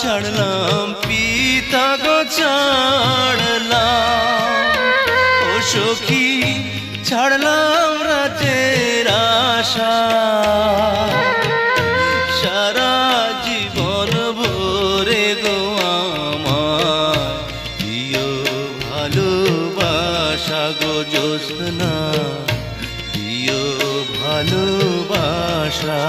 ছাড়লাম পিতা গো ছাড়লাম, ও সখী ছাড়লাম রাতের আশা, সারা জীবন ভরে গো আমার দিও ভালোবাসা গো জ্যোৎস্না, দিও ভালোবাসা।